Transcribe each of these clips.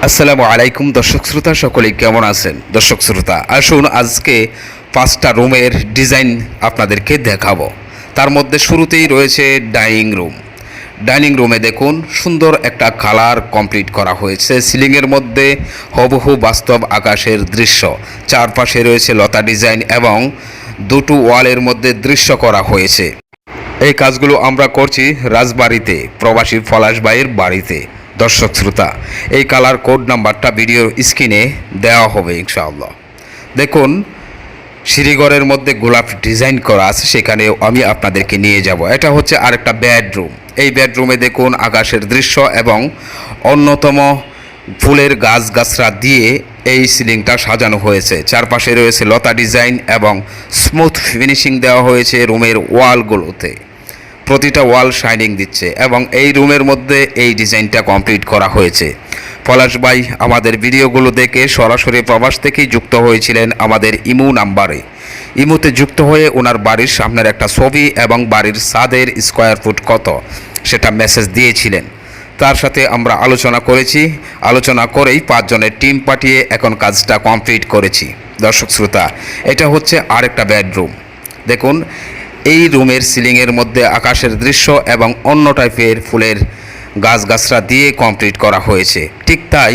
আসসালামু আলাইকুম দর্শক শ্রোতা, সকলে কেমন আছেন? দর্শক শ্রোতা, আসুন আজকে 5টা রুমের ডিজাইন আপনাদেরকে দেখাবো। তার মধ্যে শুরুতেই রয়েছে ডাইনিং রুমে দেখুন সুন্দর একটা কালার কমপ্লিট করা হয়েছে। সিলিংয়ের মধ্যে হুবহু বাস্তব আকাশের দৃশ্য, চারপাশে রয়েছে লতা ডিজাইন এবং দুটো ওয়ালের মধ্যে দৃশ্য করা হয়েছে। এই কাজগুলো আমরা করছি রাজবাড়িতে, প্রবাসী পলাশ ভাইয়ের বাড়িতে। দর্শক শ্রোতা, এই কালার কোড নাম্বারটা ভিডিওর স্ক্রিনে দেওয়া হবে ইনশাআল্লাহ। দেখুন সিঁড়িঘরের মধ্যে গোলাপ ডিজাইন করা আছে, সেখানেও আমি আপনাদেরকে নিয়ে যাব। এটা হচ্ছে আরেকটা বেডরুম। এই বেডরুমে দেখুন আকাশের দৃশ্য এবং অন্যতম ফুলের গাছগাছরা দিয়ে এই সিলিংটা সাজানো হয়েছে। চারপাশে রয়েছে লতা ডিজাইন এবং স্মুথ ফিনিশিং দেওয়া হয়েছে রুমের ওয়ালগুলোতে। প্রতিটা ওয়াল শাইনিং দিচ্ছে এবং এই রুমের মধ্যে এই ডিজাইনটা কমপ্লিট করা হয়েছে। পলাশ ভাই আমাদের ভিডিওগুলো দেখে সরাসরি প্রবাস থেকেই যুক্ত হয়েছিলেন আমাদের ইমু নাম্বারে। ইমুতে যুক্ত হয়ে ওনার বাড়ির সামনের একটা ছবি এবং বাড়ির ছাদের স্কোয়ার ফুট কত সেটা মেসেজ দিয়েছিলেন। তার সাথে আমরা আলোচনা করেছি, আলোচনা করেই 5 জনের টিম পাঠিয়ে এখন কাজটা কমপ্লিট করেছি। দর্শক শ্রোতা, এটা হচ্ছে আরেকটা বেডরুম। দেখুন এই রুমের সিলিংয়ের মধ্যে আকাশের দৃশ্য এবং অন্য টাইপের ফুলের গাছগাছরা দিয়ে কমপ্লিট করা হয়েছে। ঠিক তাই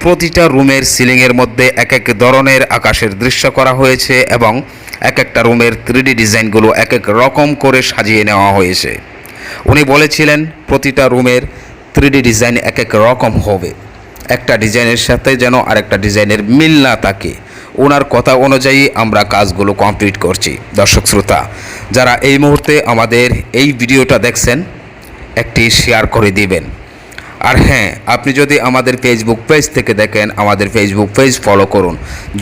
প্রতিটা রুমের সিলিংয়ের মধ্যে এক এক ধরনের আকাশের দৃশ্য করা হয়েছে এবং এক একটা রুমের 3D ডিজাইনগুলো এক এক রকম করে সাজিয়ে নেওয়া হয়েছে। উনি বলেছিলেন প্রতিটা রুমের 3D ডিজাইন এক এক রকম হবে, একটা ডিজাইনের সাথে যেন আরেকটা ডিজাইনের মিল না থাকে। ওনার কথা অনুযায়ী আমরা কাজগুলো কমপ্লিট করছি। দর্শক শ্রোতা, যারা এই মুহূর্তে আমাদের এই ভিডিওটা দেখছেন একটি শেয়ার করে দিবেন। আর হ্যাঁ, আপনি যদি আমাদের ফেসবুক পেজ থেকে দেখেন আমাদের ফেসবুক পেজ ফলো করুন।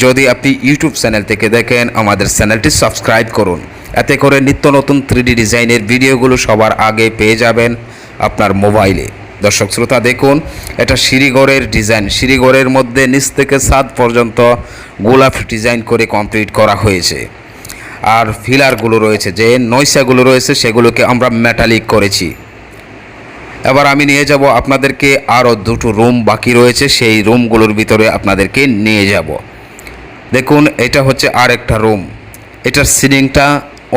যদি আপনি ইউটিউব চ্যানেল থেকে দেখেন আমাদের চ্যানেলটি সাবস্ক্রাইব করুন। এতে করে নিত্য নতুন 3D ডিজাইনের ভিডিওগুলো সবার আগে পেয়ে যাবেন আপনার মোবাইলে। দর্শক শ্রোতা, দেখুন এটা সিঁড়িঘরের ডিজাইন। সিঁড়িঘরের মধ্যে নিচ থেকে ছাদ পর্যন্ত গোলাপ ডিজাইন করে কমপ্লিট করা হয়েছে। আর ফিলারগুলো রয়েছে, যে নয়সাগুলো রয়েছে সেগুলোকে আমরা মেটালিক করেছি। এবার আমি নিয়ে যাব আপনাদেরকে, আরও 2টো রুম বাকি রয়েছে, সেই রুমগুলোর ভিতরে আপনাদেরকে নিয়ে যাব। দেখুন এটা হচ্ছে আর একটা রুম। এটার সিলিংটা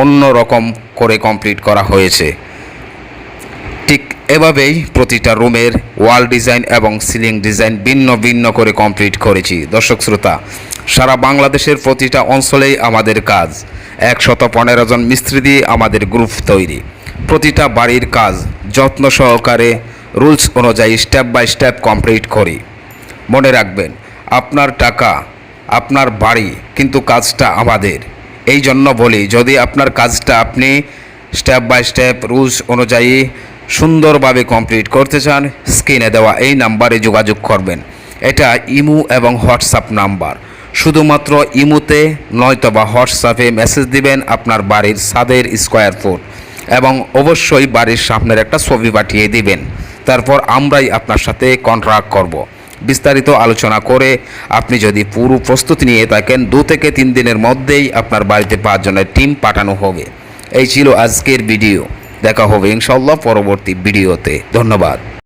অন্য রকম করে কমপ্লিট করা হয়েছে। ঠিক এভাবেই প্রতিটা রুমের ওয়াল ডিজাইন এবং সিলিং ডিজাইন ভিন্ন ভিন্ন করে কমপ্লিট করেছি। দর্শক শ্রোতা, সারা বাংলাদেশের প্রতিটা অঞ্চলেই আমাদের কাজ। 115 জন মিস্ত্রি দিয়ে আমাদের গ্রুপ তৈরি। প্রতিটা বাড়ির কাজ যত্ন সহকারে রুলস অনুযায়ী স্টেপ বাই স্টেপ কমপ্লিট করি। মনে রাখবেন, আপনার টাকা আপনার বাড়ি, কিন্তু কাজটা আমাদের। এই জন্য বলি, যদি আপনার কাজটা আপনি স্টেপ বাই স্টেপ রুলস অনুযায়ী সুন্দরভাবে কমপ্লিট করতে চান, স্ক্রিনে দেওয়া এই নাম্বারে যোগাযোগ করবেন। এটা ইমো এবং হোয়াটসঅ্যাপ নাম্বার। শুধুমাত্র ইমোতে নয়তোবা হোয়াটসঅ্যাপে মেসেজ দিবেন আপনার বাড়ির ছাদের স্কোয়ার ফুট এবং অবশ্যই বাড়ির সামনের একটা ছবি পাঠিয়ে দিবেন। তারপর আমরাই আপনার সাথে কন্ট্রাক্ট করব। বিস্তারিত আলোচনা করে আপনি যদি পুরো প্রস্তুতি নিয়ে থাকেন, 2 থেকে 3 দিনের মধ্যেই আপনার বাড়িতে 5 জনের টিম পাঠানো হবে। এই ছিল আজকের ভিডিও। দেখা হবে ইনশাআল্লাহ পরবর্তী ভিডিওতে। ধন্যবাদ।